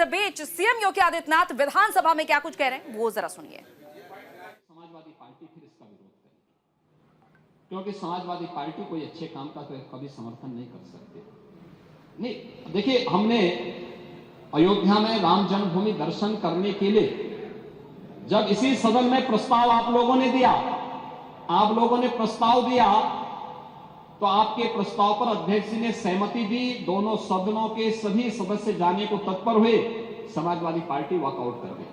इस बीच सीएम योगी आदित्यनाथ विधानसभा में क्या कुछ कह रहे हैं वो जरा सुनिए। समाजवादी पार्टी फिर इसका विरोध करेगी, क्योंकि समाजवादी पार्टी कोई अच्छे काम का तो कभी समर्थन नहीं कर सकती। नहीं, देखिए, हमने अयोध्या में राम जन्मभूमि दर्शन करने के लिए जब इसी सदन में प्रस्ताव आप लोगों ने दिया, आप लोगों ने प्रस्ताव दिया, तो आपके प्रस्ताव पर अध्यक्ष जी ने सहमति दी। दोनों सदनों के सभी सदस्य जाने को तत्पर हुए, समाजवादी पार्टी वॉकआउट कर गई।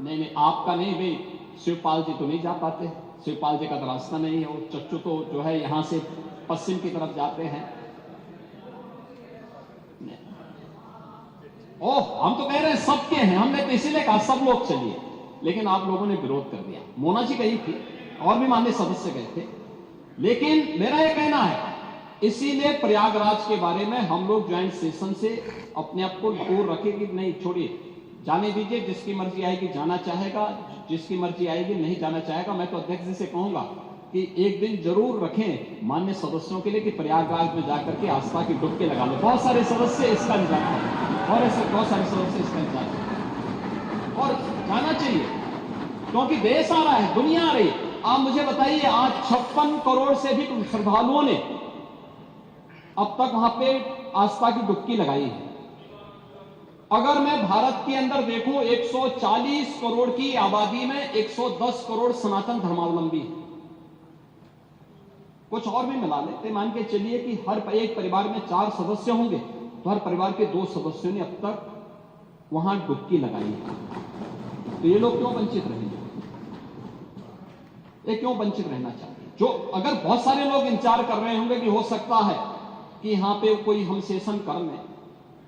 नहीं, आपका नहीं भाई, शिवपाल जी तो नहीं जा पाते, शिवपाल जी का तो रास्ता नहीं है, वो चच्चू तो जो है यहां से पश्चिम की तरफ जाते हैं। ओह, हम तो कह रहे हैं सबके हैं, हमने तो इसीलिए कहा सब लोग चलिए, लेकिन आप लोगों ने विरोध कर दिया। मोना जी गई थी और भी माननीय सदस्य गए थे, लेकिन मेरा यह कहना है, इसीलिए प्रयागराज के बारे में हम लोग ज्वाइंट सेशन से अपने आप को दूर रखेंगे। नहीं, छोड़िए, जाने दीजिए, जिसकी मर्जी आएगी जाना चाहेगा, जिसकी मर्जी आएगी नहीं जाना चाहेगा। मैं तो अध्यक्ष जी से कहूंगा कि एक दिन जरूर रखें मान्य सदस्यों के लिए कि प्रयागराज में जाकर के आस्था की डुबकी लगा ले। बहुत सारे सदस्य इसका इंतजार करें और ऐसे बहुत सारे सदस्य इसका इंतजार करें और जाना चाहिए, क्योंकि देश आ रहा है, दुनिया आ रही है। आप मुझे बताइए, आज 56 करोड़ से भी श्रद्धालुओं ने अब तक वहां पे आस्था की डुबकी लगाई है। अगर मैं भारत के अंदर देखूं, 140 करोड़ की आबादी में 110 करोड़ सनातन धर्मावलंबी है। कुछ और भी मिला लेते, मान के चलिए कि हर एक परिवार में 4 सदस्य होंगे, तो हर परिवार के 2 सदस्यों ने अब तक वहां डुबकी लगाई है। तो ये लोग क्यों वंचित रहेंगे? ये क्यों वंचित रहना चाहते? जो अगर बहुत सारे लोग इंतजार कर रहे होंगे कि हो सकता है कि यहां पे कोई हम सेशन कर लें,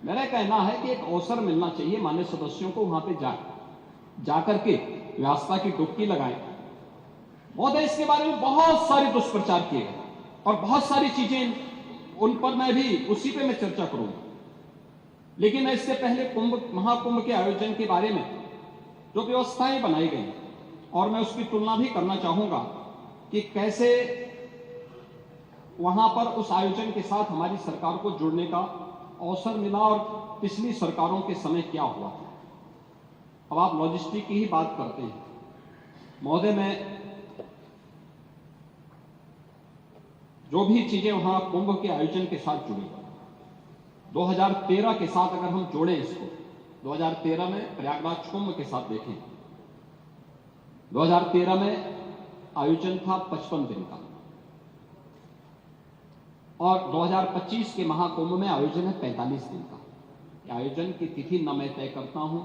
मेरा कहना है कि एक अवसर मिलना चाहिए मान्य सदस्यों को, वहां पे जाकर के व्यवस्था की डुबकी लगाएं। महोदय, इसके बारे में बहुत सारे दुष्प्रचार किए गए और बहुत सारी चीजें, उन पर मैं भी उसी पे मैं चर्चा करूंगा। लेकिन मैं इससे पहले महाकुंभ के आयोजन के बारे में जो व्यवस्थाएं बनाई गई, और मैं उसकी तुलना भी करना चाहूंगा कि कैसे वहां पर उस आयोजन के साथ हमारी सरकार को जुड़ने का अवसर मिला और पिछली सरकारों के समय क्या हुआ था। अब आप लॉजिस्टिक की ही बात करते हैं महोदय, मैं जो भी चीजें वहां कुंभ के आयोजन के साथ जुड़ी, 2013 के साथ अगर हम जोड़ें इसको, 2013 में प्रयागराज कुंभ के साथ देखें, 2013 में आयोजन था 55 दिन का, और 2025 के महाकुंभ में आयोजन है 45 दिन का। आयोजन की तिथि न मैं तय करता हूं,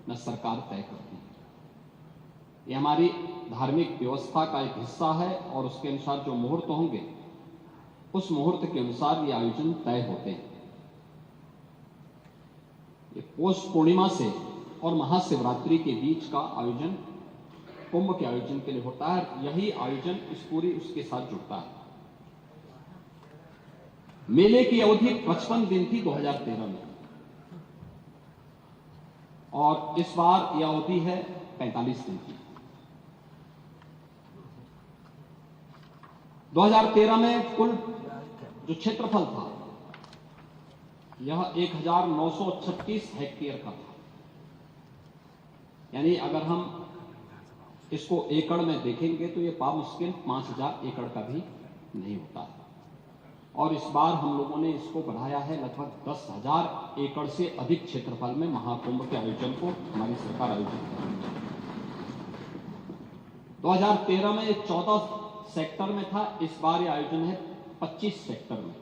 न सरकार तय करती है। ये हमारी धार्मिक व्यवस्था का एक हिस्सा है और उसके अनुसार जो मुहूर्त होंगे, उस मुहूर्त के अनुसार ये आयोजन तय होते हैं। ये पौष पूर्णिमा से और महाशिवरात्रि के बीच का आयोजन कुंभ के आयोजन के लिए होता है। यही आयोजन इस पूरी उसके साथ जुड़ता है। मेले की अवधि 55 दिन थी 2013 में, और इस बार यह अवधि है 45 दिन की। 2013 में कुल जो क्षेत्रफल था यह 1936 हेक्टेयर का था। यानी अगर हम इसको एकड़ में देखेंगे तो ये मुश्किल 5000 एकड़ का भी नहीं होता है। और इस बार हम लोगों ने इसको बढ़ाया है, लगभग 10,000 एकड़ से अधिक क्षेत्रफल में महाकुंभ के आयोजन को हमारी सरकार आयोजित कर रही है। 2013 में 14 सेक्टर में था, इस बार ये आयोजन है 25 सेक्टर में।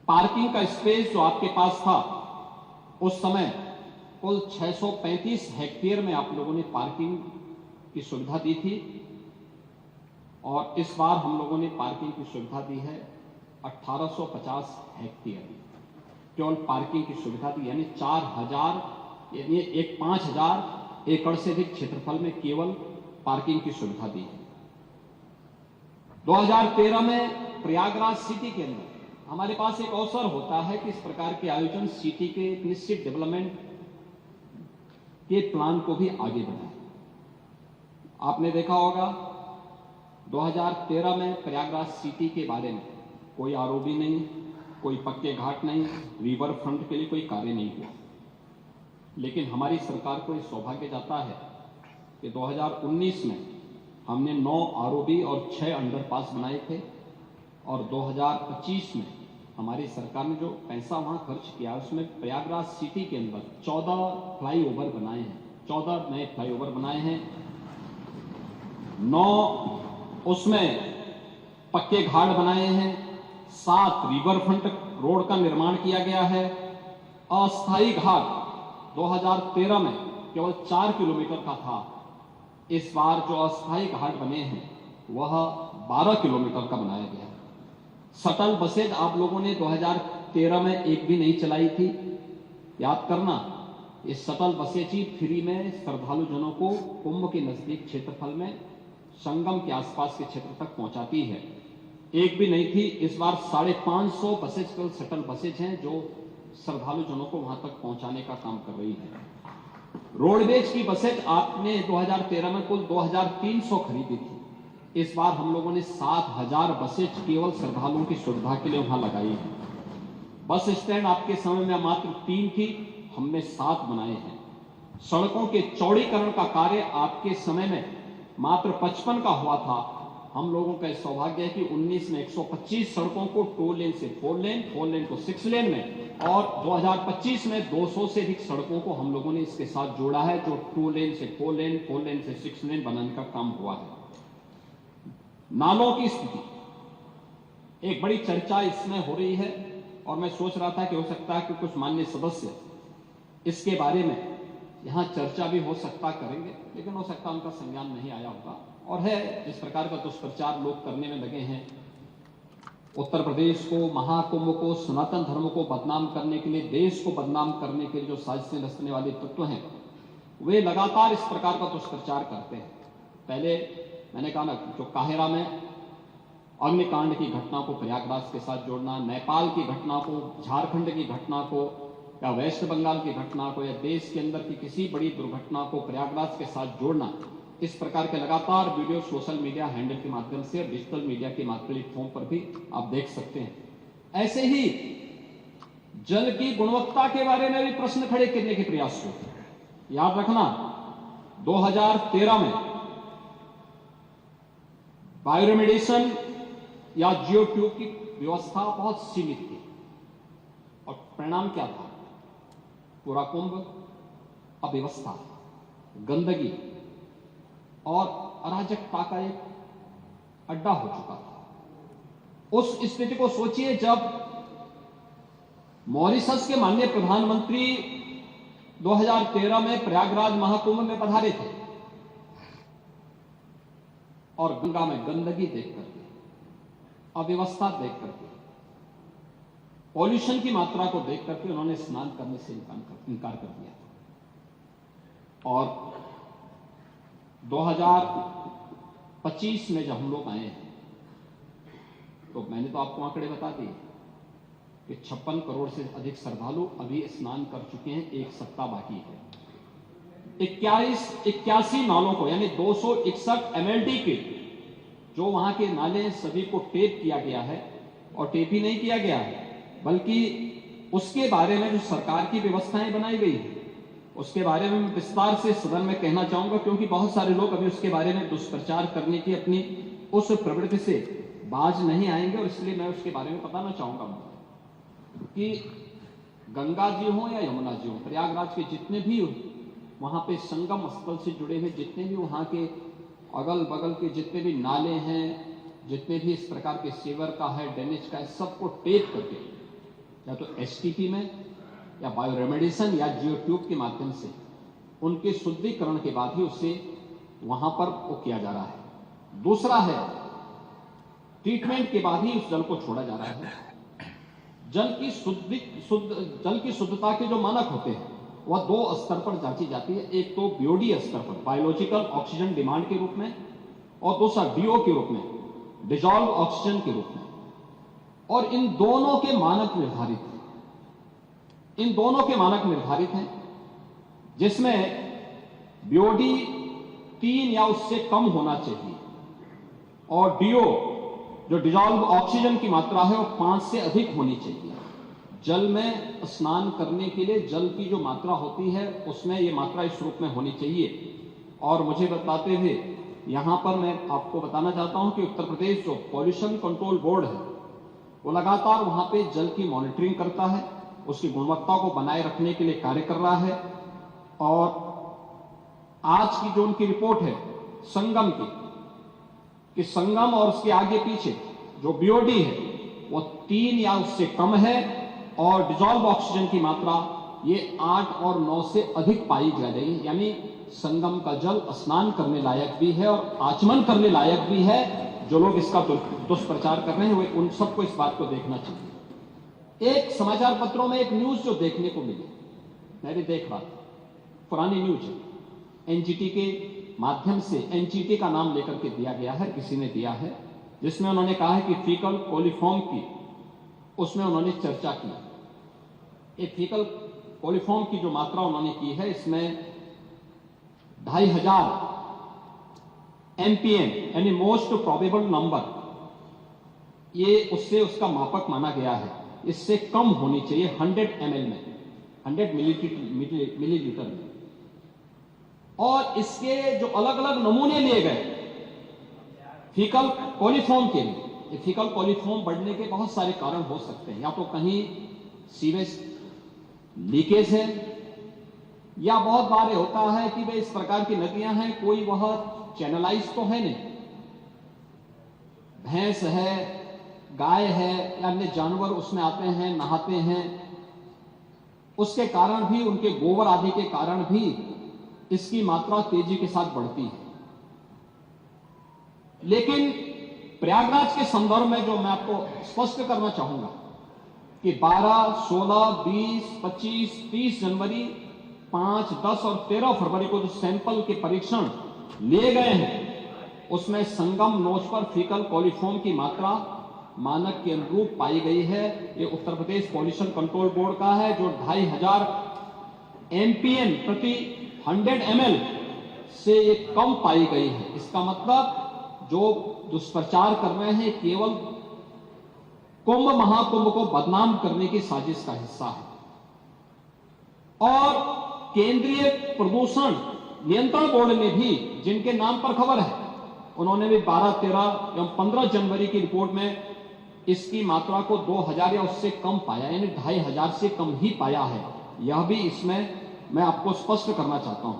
पार्किंग का स्पेस जो आपके पास था उस समय कुल 635 हेक्टेयर में आप लोगों ने पार्किंग की सुविधा दी थी, और इस बार हम लोगों ने पार्किंग की सुविधा दी है 1850 हेक्टेयर, केवल पार्किंग की सुविधा दी। यानी 4000, यानी 5000 एकड़ से अधिक क्षेत्रफल में केवल पार्किंग की सुविधा दी है। 2013 में प्रयागराज सिटी के अंदर हमारे पास एक अवसर होता है कि इस प्रकार के आयोजन सिटी के निश्चित डेवलपमेंट के प्लान को भी आगे बढ़ाएं। आपने देखा होगा 2013 में प्रयागराज सिटी के बारे में कोई आरओबी नहीं, कोई पक्के घाट नहीं, रिवर फ्रंट के लिए कोई कार्य नहीं हुआ। लेकिन हमारी सरकार को ये सौभाग्य जाता है कि 2019 में हमने 9 आरओबी और 6 अंडरपास बनाए थे और 2025 में हमारी सरकार ने जो पैसा वहां खर्च किया उसमें प्रयागराज सिटी के अंदर 14 फ्लाईओवर बनाए हैं, 14 नए फ्लाईओवर बनाए हैं, 9 उसमें पक्के घाट बनाए हैं, 7 रिवर फ्रंट रोड का निर्माण किया गया है। अस्थायी घाट 2013 में केवल 4 किलोमीटर का था, इस बार जो अस्थायी घाट बने हैं वह 12 किलोमीटर का बनाया गया है। शटल बसेज आप लोगों ने 2013 में एक भी नहीं चलाई थी, याद करना। ये शटल बसेज ही फ्री में श्रद्धालु जनों को कुंभ के नजदीक क्षेत्रफल में संगम के आसपास के क्षेत्र तक पहुंचाती है, एक भी नहीं थी। इस बार 550 बसेज केवल शटल बसेज हैं जो श्रद्धालु जनों को वहां तक पहुंचाने का काम कर रही है। रोडवेज की बसेज आपने 2013 में कुल 2300 खरीदी थी, इस बार हम लोगों ने 7000 बसेज केवल श्रद्धालुओं की सुविधा के लिए वहां लगाई है। बस स्टैंड आपके समय में मात्र 3 थी, हमने 7 बनाए हैं। सड़कों के चौड़ीकरण का कार्य आपके समय में मात्र 55 का हुआ था, हम लोगों का सौभाग्य है कि 19 में 125 सड़कों को 2 लेन से 4 लेन, 4 लेन को 6 लेन में, और 2025 में 200 से अधिक सड़कों को हम लोगों ने इसके साथ जोड़ा है, जो 2 लेन से 4 लेन, 4 लेन से 6 लेन बनाने का काम हुआ है। नालों की स्थिति, एक बड़ी चर्चा इसमें हो रही है और मैं सोच रहा था कि हो सकता है कि कुछ माननीय सदस्य इसके बारे में यहां चर्चा भी हो सकता करेंगे, लेकिन हो सकता उनका संज्ञान नहीं आया होगा। और है जिस प्रकार का दुष्प्रचार लोग करने में लगे हैं, उत्तर प्रदेश को, महाकुंभ को, सनातन धर्म को बदनाम करने के लिए, देश को बदनाम करने के लिए जो साजिशें रचने वाले तत्व हैं, वे लगातार इस प्रकार का दुष्प्रचार करते हैं। पहले मैंने कहा ना, जो काहिरा में अग्निकांड की घटना को प्रयागराज के साथ जोड़ना, नेपाल की घटना को, झारखंड की घटना को, या वेस्ट बंगाल की घटना को, या देश के अंदर की किसी बड़ी दुर्घटना को प्रयागराज के साथ जोड़ना, इस प्रकार के लगातार वीडियो सोशल मीडिया हैंडल के माध्यम से और डिजिटल मीडिया के प्लेटफॉर्म पर भी आप देख सकते हैं। ऐसे ही जल की गुणवत्ता के बारे में भी प्रश्न खड़े करने के प्रयास हुए। याद रखना, 2013 में बायोरेमेडिएशन या जियो ट्यूब की व्यवस्था बहुत सीमित थी और परिणाम क्या था? पूरा कुंभ अव्यवस्था, गंदगी और अराजकता का एक अड्डा हो चुका था। उस स्थिति को सोचिए जब मॉरिशस के माननीय प्रधानमंत्री 2013 में प्रयागराज महाकुंभ में पधारे थे और गंगा में गंदगी देख करके, अव्यवस्था देख करके, पॉल्यूशन की मात्रा को देख करके उन्होंने स्नान करने से इनकार कर दिया। और 2025 में जब हम लोग आए हैं तो मैंने तो आपको आंकड़े बता दिए कि 56 करोड़ से अधिक श्रद्धालु अभी स्नान कर चुके हैं, एक सप्ताह बाकी है। 81 नालों को, यानी 261 MLD के जो वहां के नाले सभी को टेप किया गया है, और टेप ही नहीं किया गया है बल्कि उसके बारे में जो सरकार की व्यवस्थाएं बनाई गई है उसके बारे में मैं विस्तार से सदन में कहना चाहूंगा, क्योंकि बहुत सारे लोग अभी उसके बारे में दुष्प्रचार करने की अपनी उस प्रवृत्ति से बाज नहीं आएंगे, और इसलिए मैं उसके बारे में बताना चाहूंगा कि गंगा जी हो या यमुना जी हो, प्रयागराज के जितने भी वहां पे संगम स्थल से जुड़े हुए जितने भी वहां के अगल बगल के जितने भी नाले हैं, जितने भी इस प्रकार के सीवर का है, ड्रेनेज का है, सबको टेप करके या तो STP में या बायोरेमेडिएशन या जियो ट्यूब के माध्यम से उनके शुद्धिकरण के बाद ही उसे वहां पर वो किया जा रहा है। दूसरा है, ट्रीटमेंट के बाद ही उस जल को छोड़ा जा रहा है। जल की शुद्धता के जो मानक होते हैं वह 2 स्तर पर जांची जाती है। एक तो BOD स्तर पर, बायोलॉजिकल ऑक्सीजन डिमांड के रूप में, और दूसरा DO के रूप में, डिजॉल्व ऑक्सीजन के रूप में। और इन दोनों के मानक निर्धारित हैं, इन दोनों के मानक निर्धारित हैं, जिसमें BOD 3 या उससे कम होना चाहिए और DO जो डिजॉल्व ऑक्सीजन की मात्रा है वो 5 से अधिक होनी चाहिए। जल में स्नान करने के लिए जल की जो मात्रा होती है उसमें ये मात्रा इस रूप में होनी चाहिए। और मुझे बताते हुए यहां पर मैं आपको बताना चाहता हूं कि उत्तर प्रदेश जो पॉल्यूशन कंट्रोल बोर्ड है वो लगातार वहां पे जल की मॉनिटरिंग करता है, उसकी गुणवत्ता को बनाए रखने के लिए कार्य कर रहा है। और आज की जो उनकी रिपोर्ट है संगम की, कि संगम और उसके आगे पीछे जो बीओडी है वो 3 या उससे कम है और डिजॉल्व ऑक्सीजन की मात्रा ये 8 और 9 से अधिक पाई जा रही है। यानी संगम का जल स्नान करने लायक भी है और आचमन करने लायक भी है। जो लोग इसका दुष्प्रचार कर रहे हैं वे उन सबको इस बात को देखना चाहिए। एक समाचार पत्रों में एक न्यूज जो देखने को मिली, मैं भी देख रहा था, पुरानी न्यूज है, एनजीटी के माध्यम से, एनजीटी का नाम लेकर के दिया गया है, किसी ने दिया है, जिसमें उन्होंने कहा है कि फीकल कोलिफॉर्म की, उसमें उन्होंने चर्चा की। एक फीकल कोलिफॉर्म की जो मात्रा उन्होंने की है इसमें 2500 एमपीएम यानी मोस्ट प्रोबेबल नंबर, ये उससे उसका मापक माना गया है। इससे कम होनी चाहिए 100 ml में, 100 मिलीलीटर में। और इसके जो अलग अलग नमूने लिए गए फीकल कोलिफॉर्म के लिए, ये फीकल कोलिफॉर्म बढ़ने के बहुत सारे कारण हो सकते हैं। या तो कहीं सीवेज लीकेज है, या बहुत बार ये होता है कि भाई इस प्रकार की नदियां हैं कोई वह चैनलाइज तो है नहीं, भैंस है, गाय है या अन्य जानवर उसमें आते हैं, नहाते हैं, उसके कारण भी, उनके गोबर आदि के कारण भी इसकी मात्रा तेजी के साथ बढ़ती है। लेकिन प्रयागराज के संदर्भ में जो मैं आपको स्पष्ट करना चाहूंगा कि 12, 16, 20, 25, 30 जनवरी, 5, 10 और 13 फरवरी को जो सैंपल के परीक्षण लिए गए हैं उसमें संगम नोच पर फीकल कोलिफॉर्म की मात्रा मानक के अनुरूप पाई गई है। ये Uttar Pradesh pollution control board का है, जो 2500 एमपीएम प्रति 100 ml से ये कम पाई गई है। इसका मतलब जो दुष्प्रचार कर रहे हैं केवल कुंभ महाकुंभ को बदनाम करने की साजिश का हिस्सा है। और केंद्रीय प्रदूषण नियंत्रण बोर्ड ने भी, जिनके नाम पर खबर है, उन्होंने भी 12, 13 एवं 15 जनवरी की रिपोर्ट में इसकी मात्रा को 2000 या उससे कम पाया, यानी 2500 से कम ही पाया है। यह भी इसमें मैं आपको स्पष्ट करना चाहता हूं।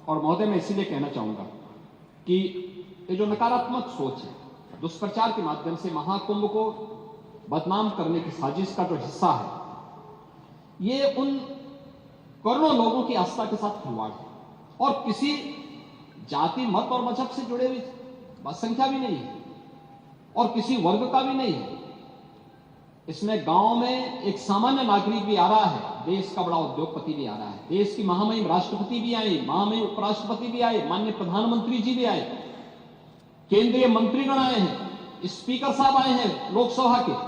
और महोदय मैं इसीलिए कहना चाहूंगा कि ये जो नकारात्मक सोच है, दुष्प्रचार के माध्यम से महाकुंभ को बदनाम करने की साजिश का जो हिस्सा है, ये उन करोड़ों लोगों की आस्था के साथ खिलवाड़ है और किसी जाति, मत और मजहब से जुड़े हुई संख्या भी नहीं है और किसी वर्ग का भी नहीं है। इसमें गांव में एक सामान्य नागरिक भी आ रहा है, देश का बड़ा उद्योगपति भी आ रहा है, देश की महामहिम राष्ट्रपति भी आए, महामहिम उपराष्ट्रपति भी आए, माननीय प्रधानमंत्री जी भी आए, केंद्रीय मंत्रीगण आए हैं, स्पीकर साहब आए हैं लोकसभा के।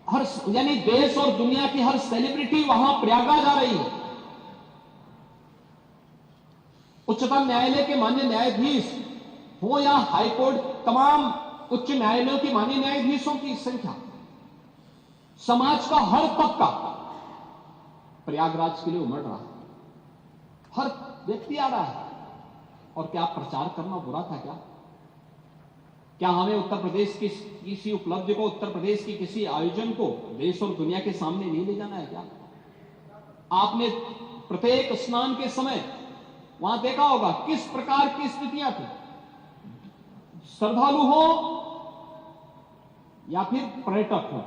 हर, यानी देश और दुनिया की हर सेलिब्रिटी वहां प्रयागराज आ रही है। उच्चतम न्यायालय के माननीय न्यायाधीश हो या हाईकोर्ट, तमाम उच्च न्यायालयों के माननीय न्यायाधीशों की संख्या, समाज का हर तबका प्रयागराज के लिए उमड़ रहा है, हर व्यक्ति आ रहा है। और क्या प्रचार करना बुरा था क्या? क्या हमें उत्तर प्रदेश की किसी उपलब्धि को, उत्तर प्रदेश की किसी आयोजन को देश और दुनिया के सामने नहीं ले जाना है क्या? आपने प्रत्येक स्नान के समय वहां देखा होगा किस प्रकार की स्थितियां थी। श्रद्धालु हो या फिर पर्यटक हो,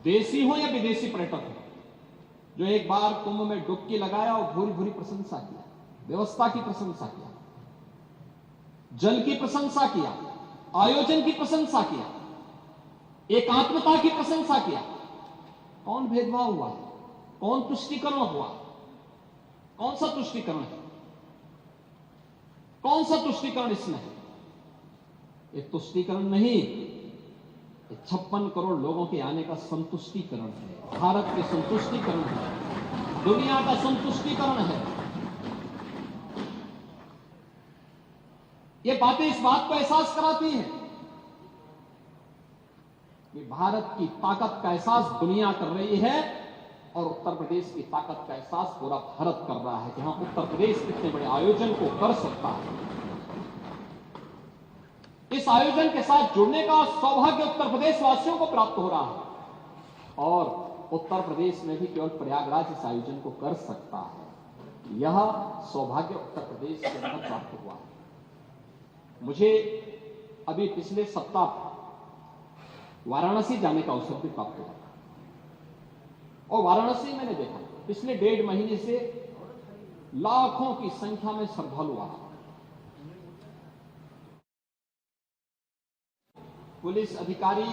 देशी हो या विदेशी पर्यटक हो, जो एक बार कुंभ में डुबकी लगाया और भूरी भूरी प्रशंसा किया, व्यवस्था की प्रशंसा किया, जल की प्रशंसा किया, आयोजन की प्रशंसा किया, एकात्मता की प्रशंसा किया। कौन भेदभाव हुआ? कौन तुष्टीकरण हुआ? कौन सा तुष्टीकरण है? कौन सा तुष्टीकरण इसमें है? ये तुष्टीकरण नहीं, ये 56 करोड़ लोगों के आने का संतुष्टीकरण है, भारत के संतुष्टीकरण है, दुनिया का संतुष्टीकरण है। ये बातें इस बात को एहसास कराती हैं कि भारत की ताकत का एहसास दुनिया कर रही है और उत्तर प्रदेश की ताकत का एहसास पूरा भारत कर रहा है कि हाँ, उत्तर प्रदेश इतने बड़े आयोजन को कर सकता है। इस आयोजन के साथ जुड़ने का सौभाग्य उत्तर प्रदेश वासियों को प्राप्त हो रहा है और उत्तर प्रदेश में भी केवल प्रयागराज इस आयोजन को कर सकता है। यह सौभाग्य उत्तर प्रदेश के अंदर प्राप्त हुआ है। मुझे अभी पिछले सप्ताह वाराणसी जाने का अवसर भी प्राप्त हुआ और वाराणसी मैंने देखा पिछले 1.5 महीने से लाखों की संख्या में श्रद्धालु आ रहे। पुलिस अधिकारी,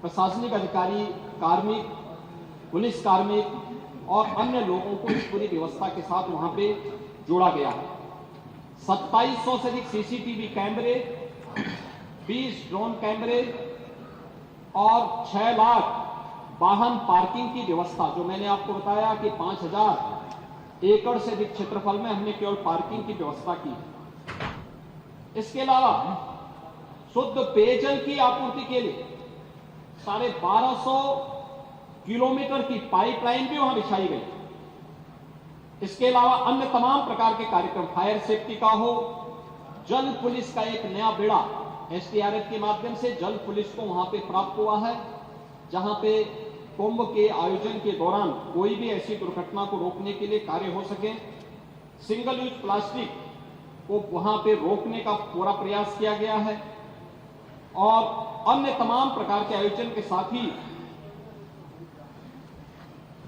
प्रशासनिक अधिकारी, कार्मिक, पुलिस कार्मिक और अन्य लोगों को इस पूरी व्यवस्था के साथ वहां पे जोड़ा गया है। 2700 से अधिक सीसीटीवी कैमरे, 20 ड्रोन कैमरे और 6 लाख वाहन पार्किंग की व्यवस्था, जो मैंने आपको बताया कि 5000 एकड़ से अधिक क्षेत्रफल में हमने केवल पार्किंग की व्यवस्था की है। इसके अलावा शुद्ध पेयजल की आपूर्ति के लिए 1250 किलोमीटर की पाइपलाइन भी वहां बिछाई गई। इसके अलावा अन्य तमाम प्रकार के कार्यक्रम, फायर सेफ्टी का हो, जल पुलिस का एक नया बेड़ा एसडीआरएफ के माध्यम से जल पुलिस को वहां पे प्राप्त हुआ है, जहां पे कुंभ के आयोजन के दौरान कोई भी ऐसी दुर्घटना को रोकने के लिए कार्य हो सके। सिंगल यूज प्लास्टिक को वहां पे रोकने का पूरा प्रयास किया गया है और अन्य तमाम प्रकार के आयोजन के साथ ही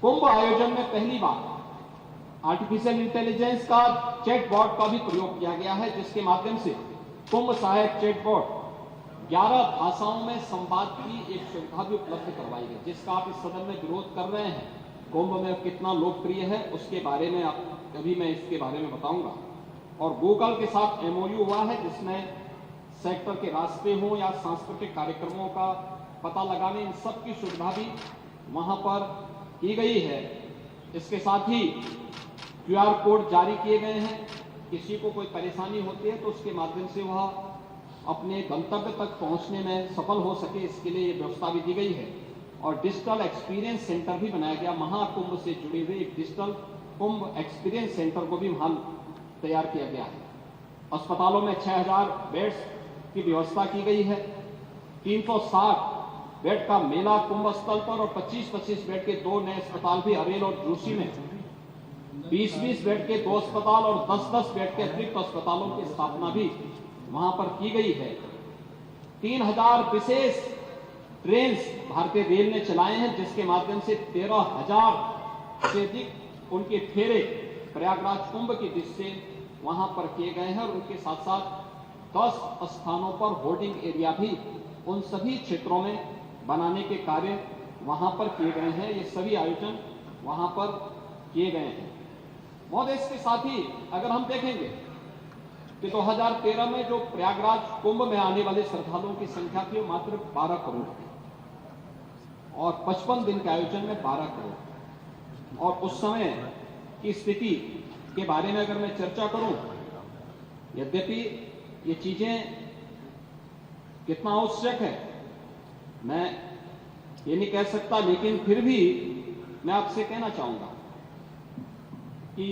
कुंभ आयोजन में पहली बार आर्टिफिशियल इंटेलिजेंस का चैटबॉट का भी प्रयोग किया गया है, जिसके माध्यम से कुंभ सहायक चैटबॉट 11 भाषाओं में संवाद की एक सुविधा भी उपलब्ध करवाई गई, जिसका आप इस सदन में विरोध कर रहे हैं। कुंभ में कितना लोकप्रिय है उसके बारे में अभी मैं इसके बारे में बताऊंगा। और गूगल के साथ एमओयू हुआ है, जिसमें सेक्टर के रास्ते हों या सांस्कृतिक कार्यक्रमों का पता लगाने, इन सब की सुविधा भी वहां पर की गई है। इसके साथ ही क्यूआर कोड जारी किए गए हैं। किसी को कोई परेशानी होती है तो उसके माध्यम से वह अपने गंतव्य तक पहुंचने में सफल हो सके, इसके लिए ये व्यवस्था भी दी गई है। और डिजिटल एक्सपीरियंस सेंटर भी बनाया गया। महाकुंभ से जुड़े हुए एक डिजिटल कुंभ एक्सपीरियंस सेंटर को भी वहां तैयार किया गया है। अस्पतालों में 6000 बेड्स की व्यवस्था की गई है। 360 बेड का मेला कुंभ स्थल पर और 25-25 बेड के 2 नए अस्पताल भी अरेल और जोशी में, 20-20 बेड के 2 अस्पताल और 10-10 बेड के अतिरिक्त अस्पतालों की स्थापना भी वहां पर की गई है। 3000 विशेष ट्रेन भारतीय रेल ने चलाए हैं, जिसके माध्यम से 13,000 से अधिक उनके फेरे प्रयागराज कुंभ की दृष्टि से वहां पर किए गए हैं। और उनके साथ साथ 10 स्थानों पर होर्डिंग एरिया भी उन सभी क्षेत्रों में बनाने के कार्य वहां पर किए गए हैं। ये सभी आयोजन वहां पर किए गए हैं। महोदय, इसके साथ ही अगर हम देखेंगे कि 2013 में जो प्रयागराज कुंभ में आने वाले श्रद्धालुओं की संख्या थी वो मात्र 12 करोड़ थी और 55 दिन के आयोजन में 12 करोड़। और उस समय की स्थिति के बारे में अगर मैं चर्चा करूं, यद्यपि ये चीजें कितना आवश्यक है मैं ये नहीं कह सकता, लेकिन फिर भी मैं आपसे कहना चाहूंगा कि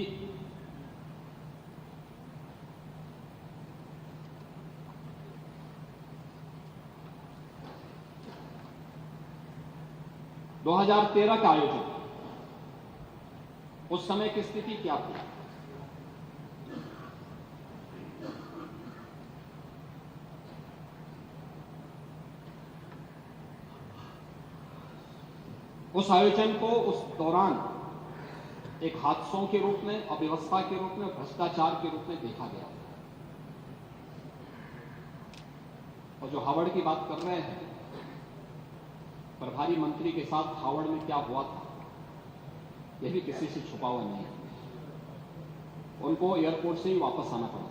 (2013) का आयोजन, उस समय की स्थिति क्या थी? उस आयोजन को उस दौरान एक हादसों के रूप में, अव्यवस्था के रूप में, भ्रष्टाचार के रूप में देखा गया। और जो हावड़ की बात कर रहे हैं, प्रभारी मंत्री के साथ हावड़ में क्या हुआ था यह भी किसी से छुपा हुआ नहीं है। उनको एयरपोर्ट से ही वापस आना पड़ा।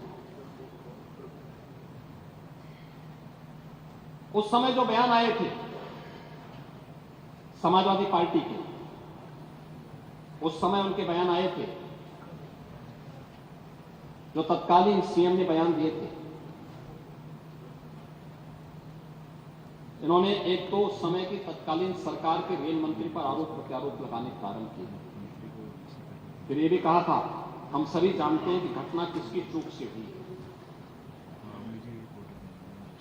उस समय जो बयान आए थे समाजवादी पार्टी के, उस समय उनके बयान आए थे जो तत्कालीन सीएम ने बयान दिए थे इन्होंने एक तो उस समय की तत्कालीन सरकार के रेल मंत्री पर आरोप प्रत्यारोप लगाने प्रारंभ किए। फिर ये भी कहा था, हम सभी जानते हैं कि घटना किसकी चूक से हुई।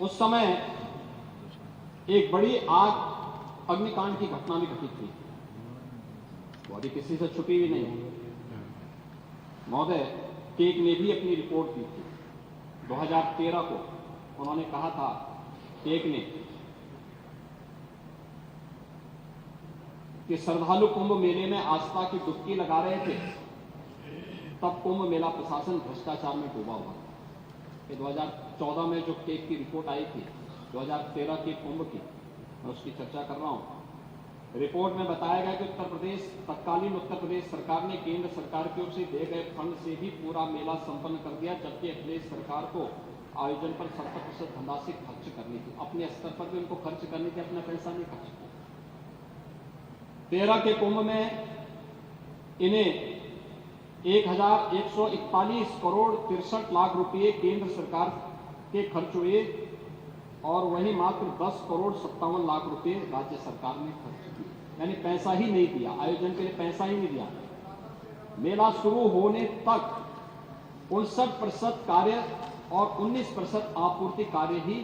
उस समय एक बड़ी आग अग्निकांड की घटना भी घटित हुई, वो अभी किसी से छुपी हुई नहीं। महोदय, केक ने भी अपनी रिपोर्ट दी थी 2013 को। उन्होंने कहा था, केक ने, कि श्रद्धालु कुंभ मेले में आस्था की डुबकी लगा रहे थे, तब कुंभ मेला प्रशासन भ्रष्टाचार में डूबा हुआ था। 2014 में जो केक की रिपोर्ट आई थी 2013 के कुंभ की, मैं उसकी चर्चा कर रहा हूं। रिपोर्ट में बताया गया कि तत्कालीन उत्तर प्रदेश सरकार ने केंद्र सरकार की ओर से दिए गए फंड से भी पूरा मेला संपन्न कर दिया, जबकि अखिलेश सरकार को आयोजन पर 70% धनराशि खर्च करनी थी। अपने स्तर पर भी उनको खर्च करनी थी, अपना पैसा नहीं खर्च किया। 13 के कुंभ में इन्हें 1141 करोड़ 63 लाख रुपए केंद्र सरकार के खर्च हुए और वहीं मात्र 10 करोड़ 57 लाख रुपए राज्य सरकार ने खर्च किए। यानी पैसा ही नहीं दिया, आयोजन के लिए पैसा ही नहीं दिया। मेला शुरू होने तक 59% कार्य और 19% आपूर्ति कार्य ही,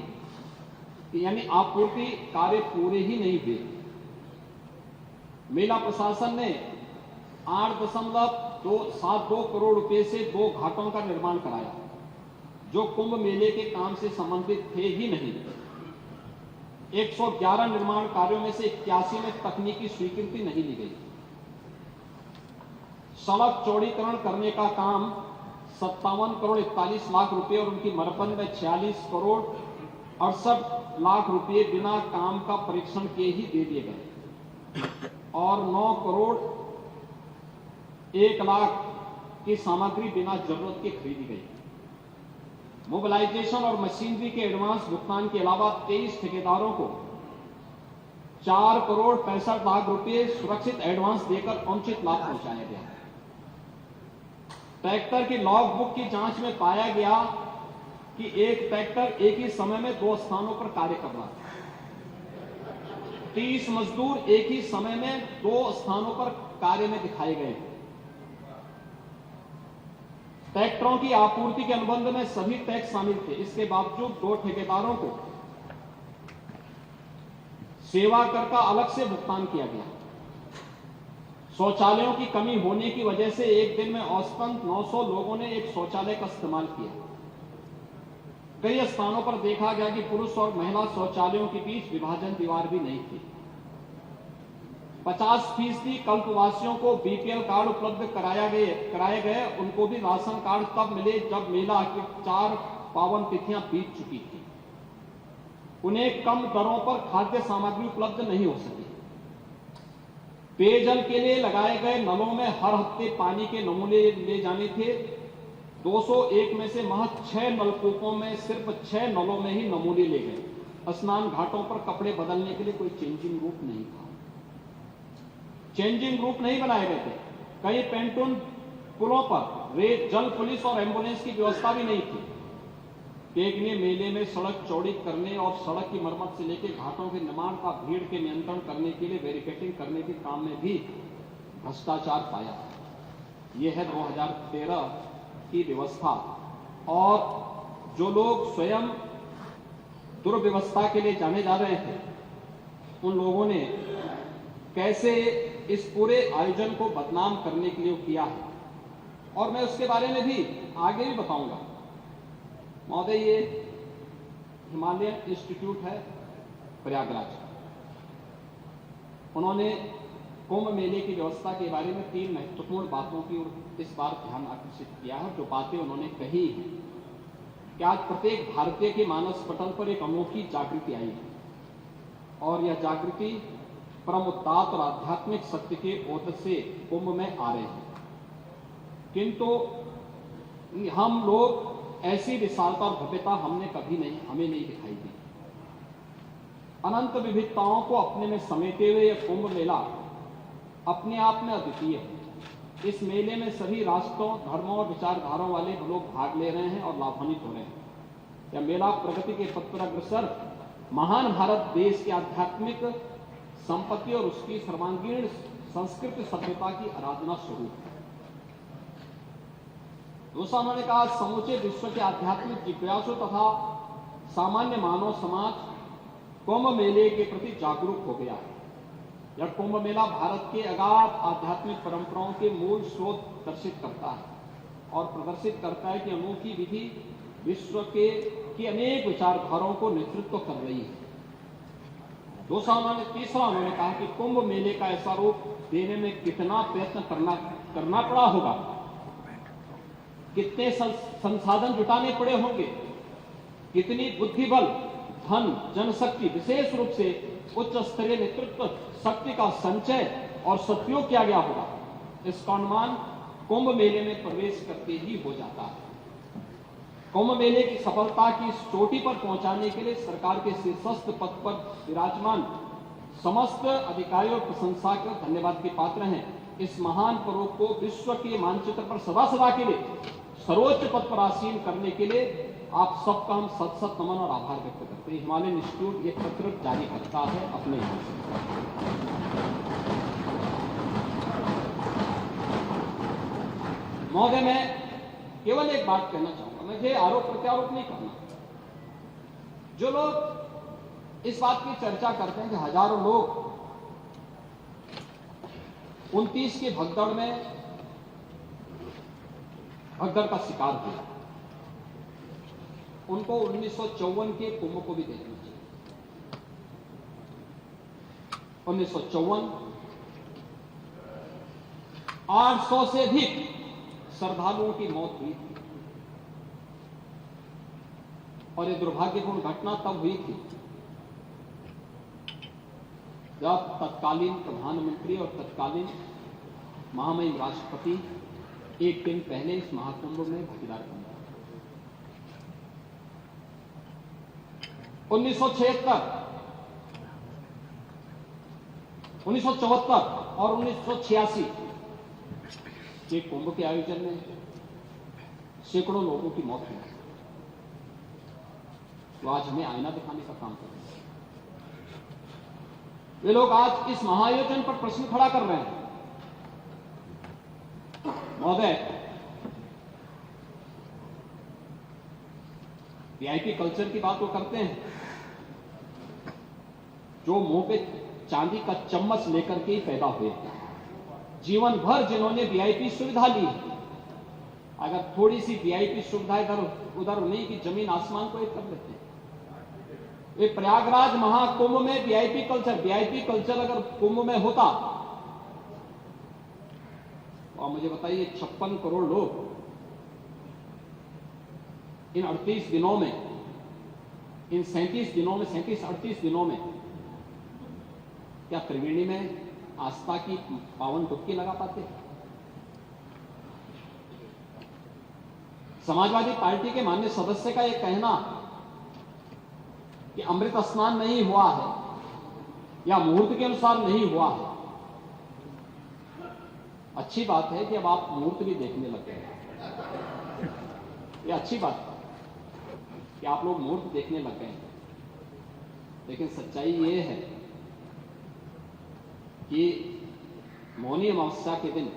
यानी आपूर्ति कार्य पूरे ही नहीं हुए। मेला प्रशासन ने 8.272 करोड़ रुपए से 2 घाटों का निर्माण कराया, जो कुंभ मेले के काम से संबंधित थे ही नहीं। 111 निर्माण कार्यों में से 81 में तकनीकी स्वीकृति नहीं ली गई। सड़क चौड़ीकरण करने का काम 57 करोड़ 41 लाख रुपए और उनकी मरम्मत में 46 करोड़ 68 लाख रुपए बिना काम का परीक्षण किए ही दे दिए गए और 9 करोड़ 1 लाख की सामग्री बिना जरूरत के खरीदी गई। मोबिलाइजेशन और मशीनरी के एडवांस भुगतान के अलावा 23 ठेकेदारों को 4 करोड़ 65 लाख रुपए सुरक्षित एडवांस देकर अनुचित लाभ पहुंचाया गया। ट्रैक्टर की लॉग बुक की जांच में पाया गया कि एक ट्रैक्टर एक ही समय में 2 स्थानों पर कार्य कर रहा था। 30 मजदूर एक ही समय में 2 स्थानों पर कार्य में दिखाए गए। ट्रैक्टरों की आपूर्ति के अनुबंध में सभी टैक्स शामिल थे। इसके बावजूद 2 ठेकेदारों को सेवा कर का अलग से भुगतान किया गया। शौचालयों की कमी होने की वजह से एक दिन में औसतन 900 लोगों ने एक शौचालय का इस्तेमाल किया। कई स्थानों पर देखा गया कि पुरुष और महिला शौचालयों के बीच विभाजन दीवार भी नहीं थी। 50% कल्पवासियों को बीपीएल कार्ड उपलब्ध कराए गए। उनको भी राशन कार्ड तब मिले जब मेला की 4 पावन तिथियां बीत चुकी थी। उन्हें कम दरों पर खाद्य सामग्री उपलब्ध नहीं हो सकी। पेयजल के लिए लगाए गए नलों में हर हफ्ते पानी के नमूने ले जाने थे। 201 में से महज 6 नलकूपों में सिर्फ 6 नलों में ही नमूने ले गए। स्नान घाटों पर कपड़े बदलने के लिए कोई चेंजिंग रूम नहीं था। चेंजिंग रूम नहीं बनाए गए थे। कई पेंटून पुलों पर जल पुलिस और एम्बुलेंस की व्यवस्था भी नहीं थी। केक ने मेले में सड़क चौड़ी करने और सड़क की मरम्मत से लेकर घाटों के निर्माण का भीड़ के नियंत्रण करने के लिए बैरिकेडिंग करने के काम में भी भ्रष्टाचार पाया। यह है 2013 की व्यवस्था। और जो लोग स्वयं दुर्व्यवस्था के लिए जाने जा रहे थे, उन लोगों ने कैसे इस पूरे आयोजन को बदनाम करने के लिए किया है, और मैं उसके बारे में भी आगे भी बताऊंगा। महोदय, ये हिमालयन इंस्टीट्यूट है प्रयागराज। उन्होंने कुंभ मेले की व्यवस्था के बारे में 3 महत्वपूर्ण बातों की ओर इस बार ध्यान आकर्षित किया है। जो बातें उन्होंने कही हैं कि आज प्रत्येक भारतीय के मानस पटल पर एक अनोखी जागृति आई है, और यह जागृति परम उदात्त और आध्यात्मिक सत्य के ओत से कुंभ में आ रहे हैं। किंतु हम लोग ऐसी विशालता और भव्यता हमें नहीं दिखाई दी। अनंत विविधताओं को अपने में समेटे हुए यह कुंभ मेला अपने आप में अद्वितीय है। इस मेले में सभी राष्ट्रों, धर्मों और विचारधाराओं वाले लोग भाग ले रहे हैं और लाभान्वित हो रहे हैं। यह मेला प्रगति के पथ पर अग्रसर महान भारत देश की आध्यात्मिक संपत्ति और उसकी सर्वांगीण संस्कृत सभ्यता की आराधना स्वरूप है। दूसरा उन्होंने कहा, समूचे विश्व के आध्यात्मिक जिज्ञासु तथा सामान्य मानव समाज कुंभ मेले के प्रति जागरूक हो गया है। यह कुंभ मेला भारत के अगाध आध्यात्मिक परंपराओं के मूल स्रोत दर्शित करता है और प्रदर्शित करता है कि अनोखी विधि विश्व की अनेक विचारधाराओं को नेतृत्व कर रही है। तीसरा उन्होंने कहा कि कुंभ मेले का ऐसा रूप देने में कितना प्रयत्न करना पड़ा होगा, कितने संसाधन जुटाने पड़े होंगे, कितनी बुद्धिबल, धन, जनशक्ति, विशेष रूप से उच्च स्तरीय नेतृत्व शक्ति का संचय और सदुपयोग किया गया होगा। इसका अनुमान कुंभ मेले में प्रवेश करके ही हो जाता है। कुंभ मेले की सफलता की इस चोटी पर पहुंचाने के लिए सरकार के शीर्षस्थ पद पर विराजमान समस्त अधिकारियों और प्रशंसा के धन्यवाद के पात्र हैं। इस महान पर्व को विश्व के मानचित्र पर सदा सदा के लिए सर्वोच्च पद पर आसीन करने के लिए आप सबका हम सत सत नमन और आभार व्यक्त करते हैं। हिमालयन इंस्टीट्यूट एक पत्र जारी करता है अपने यहाँ से। महोदय, मैं केवल एक बात कहना चाहूंगा, मुझे आरोप प्रत्यारोप नहीं करना। जो लोग इस बात की चर्चा करते हैं कि हजारों लोग 29 की भगदड़ का शिकार हुए, उनको 1954 के कुंभ को भी देखना चाहिए। 1954 800 से अधिक श्रद्धालुओं की मौत हुई थी और ये दुर्भाग्यपूर्ण घटना तब हुई थी जब तत्कालीन प्रधानमंत्री और तत्कालीन महामहिम राष्ट्रपति एक दिन पहले इस महाकुंभ में भागीदार बन गए। 1976, 1974 और 1986 के कुंभ के आयोजन में सैकड़ों लोगों की मौत हुई। तो आज हमें आईना दिखाने का काम कर रहे हैं। वे लोग आज इस महाआयोजन पर प्रश्न खड़ा कर रहे हैं। महोदय, वीआईपी कल्चर की बात वो करते हैं जो मुंह पे चांदी का चम्मच लेकर के ही पैदा हुए, जीवन भर जिन्होंने वीआईपी सुविधा ली। अगर थोड़ी सी वीआईपी सुविधा इधर उधर नहीं कि जमीन आसमान को एक कर लेते हैं। ये प्रयागराज महाकुंभ में वीआईपी कल्चर अगर कुंभ में होता, और मुझे बताइए 56 करोड़ लोग इन 38 दिनों में, इन 37-38 दिनों में क्या त्रिवेणी में आस्था की पावन डुबकी लगा पाते? समाजवादी पार्टी के माननीय सदस्य का यह कहना कि अमृत स्नान नहीं हुआ है या मुहूर्त के अनुसार नहीं हुआ है, अच्छी बात है कि अब आप मुहूर्त भी देखने लग गए। यह अच्छी बात है कि आप लोग मुहूर्त देखने लग गए, लेकिन सच्चाई ये है कि मौनी अमावस्या के दिन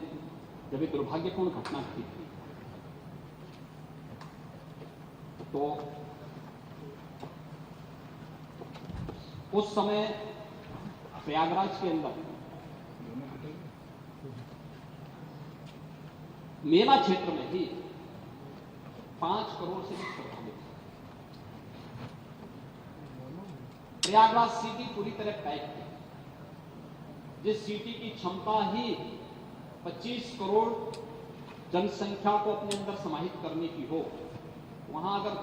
जब एक दुर्भाग्यपूर्ण घटना घटी थी, तो उस समय प्रयागराज के अंदर मेला क्षेत्र में ही 5 करोड़ से अधिक श्रद्धालु थे। प्रयागराज सिटी पूरी तरह पैक थी। जिस सिटी की क्षमता ही 25 करोड़ जनसंख्या को अपने अंदर समाहित करने की हो, वहां अगर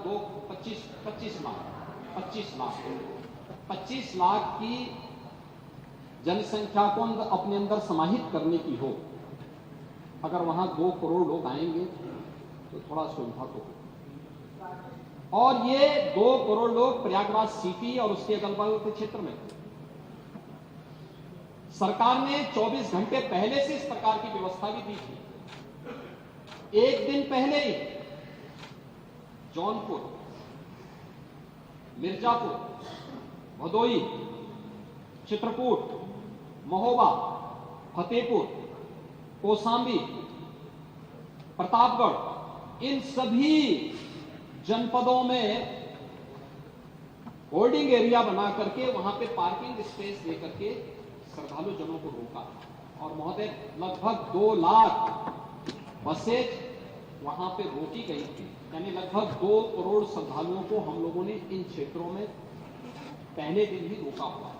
25 लाख की जनसंख्या को अपने अंदर समाहित करने की हो, अगर वहां 2 करोड़ लोग आएंगे तो थोड़ा सुविधा तो। और ये 2 करोड़ लोग प्रयागराज सिटी और उसके अगल बगल के क्षेत्र में। सरकार ने 24 घंटे पहले से इस प्रकार की व्यवस्था भी दी थी। एक दिन पहले ही जौनपुर, मिर्जापुर, भदोई, चित्रकूट, महोबा, फतेहपुर, कौशाम्बी, प्रतापगढ़, इन सभी जनपदों में होल्डिंग एरिया बना करके वहां पे पार्किंग स्पेस दे करके श्रद्धालु जनों को रोका। और महोदय, लगभग 2 लाख बसेज वहां पे रोकी गई थी, यानी लगभग 2 करोड़ श्रद्धालुओं को हम लोगों ने इन क्षेत्रों में पहले दिन ही रोका हुआ।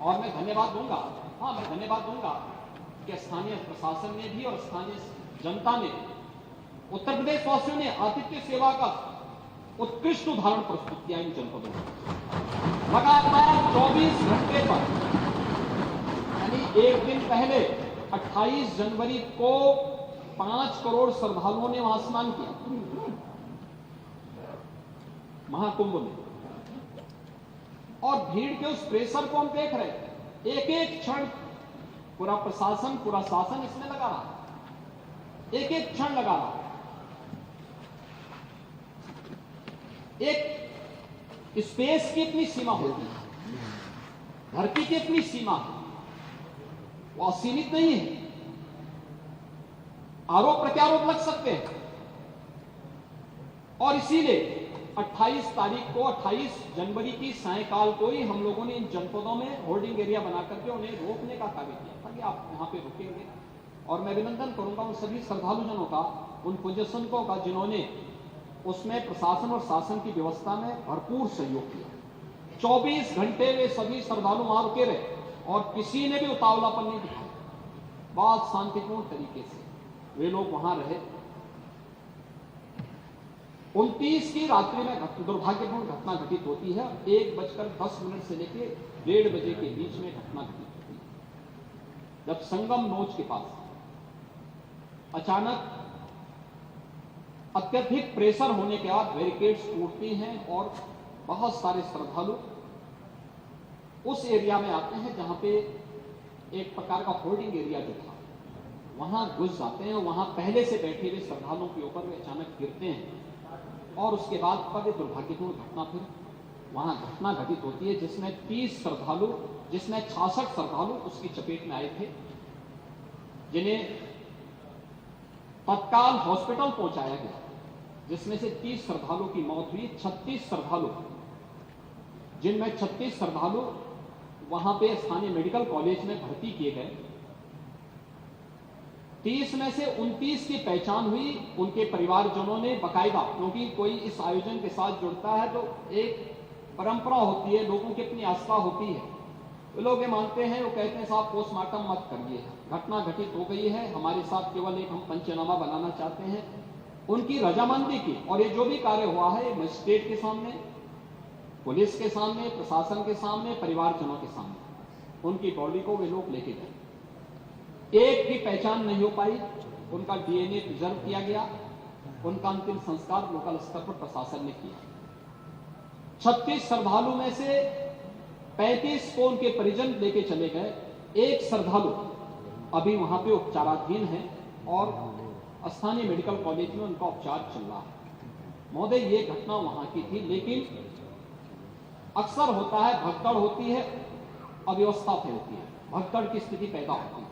और मैं धन्यवाद दूंगा कि स्थानीय प्रशासन ने भी और स्थानीय जनता ने, उत्तर प्रदेश वासियों ने आतिथ्य सेवा का उत्कृष्ट उदाहरण प्रस्तुत किया इन जनपदों में। लगातार 24 घंटे पर, यानी एक दिन पहले 28 जनवरी को 5 करोड़ श्रद्धालुओं ने वहां स्नान किया महाकुंभ में। और भीड़ के उस प्रेशर को हम देख रहे थे, एक एक क्षण पूरा प्रशासन, पूरा शासन इसमें लगा रहा, एक एक क्षण लगा रहा। एक स्पेस की इतनी सीमा होती है, धरती की इतनी सीमा है, वो असीमित नहीं है। आरोप प्रत्यारोप लग सकते हैं, और इसीलिए 28 तारीख को, 28 जनवरी की सायंकाल को ही हम लोगों ने इन जनपदों में होल्डिंग एरिया बना करके उन्हें रोकने का कार्य किया था कि आप वहां पे रुकेंगे। और मैं अभिनंदन करूंगा उन सभी श्रद्धालुजनों का, उन पूज्यसंतों का, जिन्होंने उसमें प्रशासन और शासन की व्यवस्था में भरपूर सहयोग किया। 24 घंटे वे सभी श्रद्धालु वहां रुके रहे और किसी ने भी उतावलापन नहीं दिखाया। बहुत शांतिपूर्ण तरीके से वे लोग वहां रहे। 29 की रात्रि में दुर्भाग्यपूर्ण घटना घटित होती है। 1:10 से लेकर 1:30 बजे के बीच में घटना घटित होती है, जब संगम नोच के पास अचानक अत्यधिक प्रेशर होने के बाद बैरिकेड्स टूटती हैं और बहुत सारे श्रद्धालु उस एरिया में आते हैं जहां पे एक प्रकार का होल्डिंग एरिया जो था वहां घुस जाते हैं। वहां पहले से बैठे हुए श्रद्धालुओं के ऊपर वे अचानक गिरते हैं और उसके बाद पर दुर्भाग्यपूर्ण घटना फिर वहां घटना घटित होती है, जिसमें 30 श्रद्धालु, जिसमें 66 श्रद्धालु उसकी चपेट में आए थे, जिन्हें तत्काल हॉस्पिटल पहुंचाया गया, जिसमें से 30 श्रद्धालुओं की मौत हुई। 36 श्रद्धालु, जिनमें 36 श्रद्धालु वहां पे स्थानीय मेडिकल कॉलेज में भर्ती किए गए। 30 में से 29 की पहचान हुई। उनके परिवारजनों ने बकायदा, क्योंकि कोई इस आयोजन के साथ जुड़ता है तो एक परंपरा होती है, लोगों की अपनी आस्था होती है, वो लोग ये मानते हैं, वो कहते हैं साहब पोस्टमार्टम मत करिए, घटना घटित हो गई है, हमारे साथ केवल एक हम पंचनामा बनाना चाहते हैं। उनकी रजामंदी की, और ये जो भी कार्य हुआ है मजिस्ट्रेट के सामने, पुलिस के सामने, प्रशासन के सामने, परिवारजनों के सामने उनकी बॉडी को वे लोग लेके गए। एक की पहचान नहीं हो पाई, उनका डीएनए प्रिजर्व किया गया, उनका अंतिम संस्कार लोकल स्तर पर प्रशासन ने किया। 36 श्रद्धालु में से 35 को उनके परिजन लेके चले गए। एक श्रद्धालु अभी वहां पे उपचाराधीन है और स्थानीय मेडिकल कॉलेज में उनका उपचार चल रहा है। महोदय, ये घटना वहां की थी, लेकिन अक्सर होता है, भगदड़ होती है, अव्यवस्था फैलती है, भगदड़ की स्थिति पैदा होती है,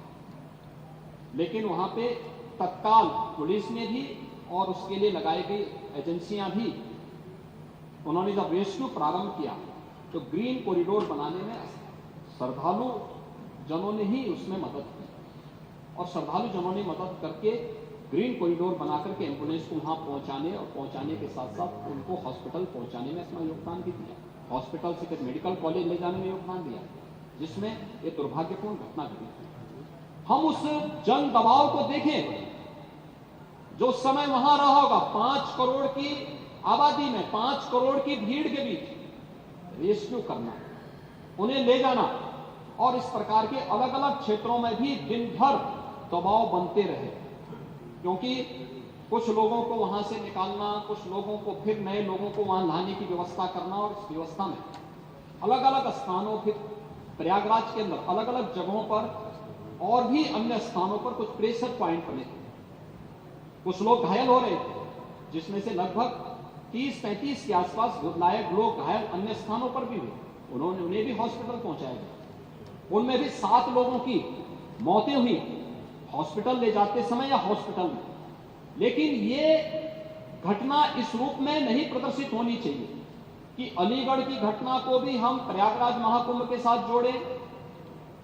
लेकिन वहां पे तत्काल पुलिस ने भी और उसके लिए लगाई गई एजेंसियां भी, उन्होंने जब रेस्क्यू प्रारंभ किया तो ग्रीन कॉरिडोर बनाने में श्रद्धालु जनों ने ही उसमें मदद की, और श्रद्धालु जनों ने मदद करके ग्रीन कॉरिडोर बनाकर के एम्बुलेंस को वहां पहुंचाने और पहुंचाने के साथ साथ उनको हॉस्पिटल पहुंचाने में अपना योगदान भी दिया, हॉस्पिटल से फिर मेडिकल कॉलेज ले जाने में योगदान दिया, जिसमें ये दुर्भाग्यपूर्ण घटना घटी। हम उस जन दबाव को देखें जो समय वहां रहा होगा। 5 करोड़ की आबादी में, 5 करोड़ की भीड़ के बीच रेस्क्यू करना, उन्हें ले जाना, और इस प्रकार के अलग अलग क्षेत्रों में भी दिन भर दबाव बनते रहे, क्योंकि कुछ लोगों को वहां से निकालना, कुछ लोगों को फिर नए लोगों को वहां लाने की व्यवस्था करना, और इस व्यवस्था में अलग अलग स्थानों, फिर प्रयागराज के अंदर अलग अलग जगहों पर और भी अन्य स्थानों पर कुछ प्रेशर पॉइंट बने थे। कुछ लोग घायल हो रहे थे, जिसमें से लगभग 30-35 के आसपास लायक लोग घायल अन्य स्थानों पर भी हुए। उन्हें भी हॉस्पिटल पहुंचाया गया। उनमें भी 7 लोगों की मौतें हुई हॉस्पिटल ले जाते समय या हॉस्पिटल में। लेकिन ये घटना इस रूप में नहीं प्रदर्शित होनी चाहिए कि अलीगढ़ की घटना को भी हम प्रयागराज महाकुंभ के साथ जोड़ें,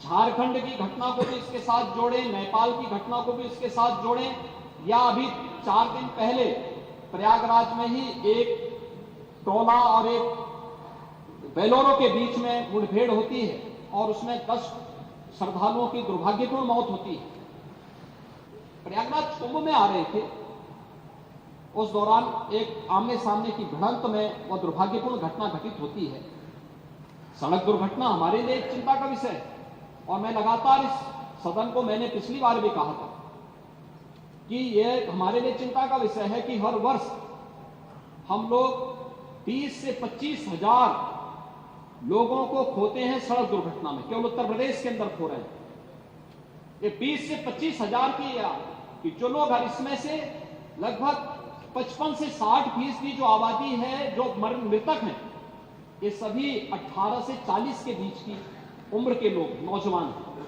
झारखंड की घटना को भी इसके साथ जोड़ें, नेपाल की घटना को भी इसके साथ जोड़ें, या अभी 4 दिन पहले प्रयागराज में ही एक टोला और एक बेलोरो के बीच में मुठभेड़ होती है और उसमें 10 श्रद्धालुओं की दुर्भाग्यपूर्ण मौत होती है। प्रयागराज कुंभ में आ रहे थे, उस दौरान एक आमने सामने की भिड़ंत में वह दुर्भाग्यपूर्ण घटना घटित होती है। सड़क दुर्घटना हमारे लिए एक चिंता का विषय है और मैं लगातार इस सदन को मैंने पिछली बार भी कहा था कि यह हमारे लिए चिंता का विषय है कि हर वर्ष हम लोग 30 से 25 हजार लोगों को खोते हैं सड़क दुर्घटना में, केवल उत्तर प्रदेश के अंदर खो रहे हैं। ये 20 से 25 हजार की जो लोग हैं, इसमें से लगभग 55 से 60% जो आबादी है, जो मृतक हैं, ये सभी 18 से 40 के बीच की उम्र के लोग, नौजवान हैं।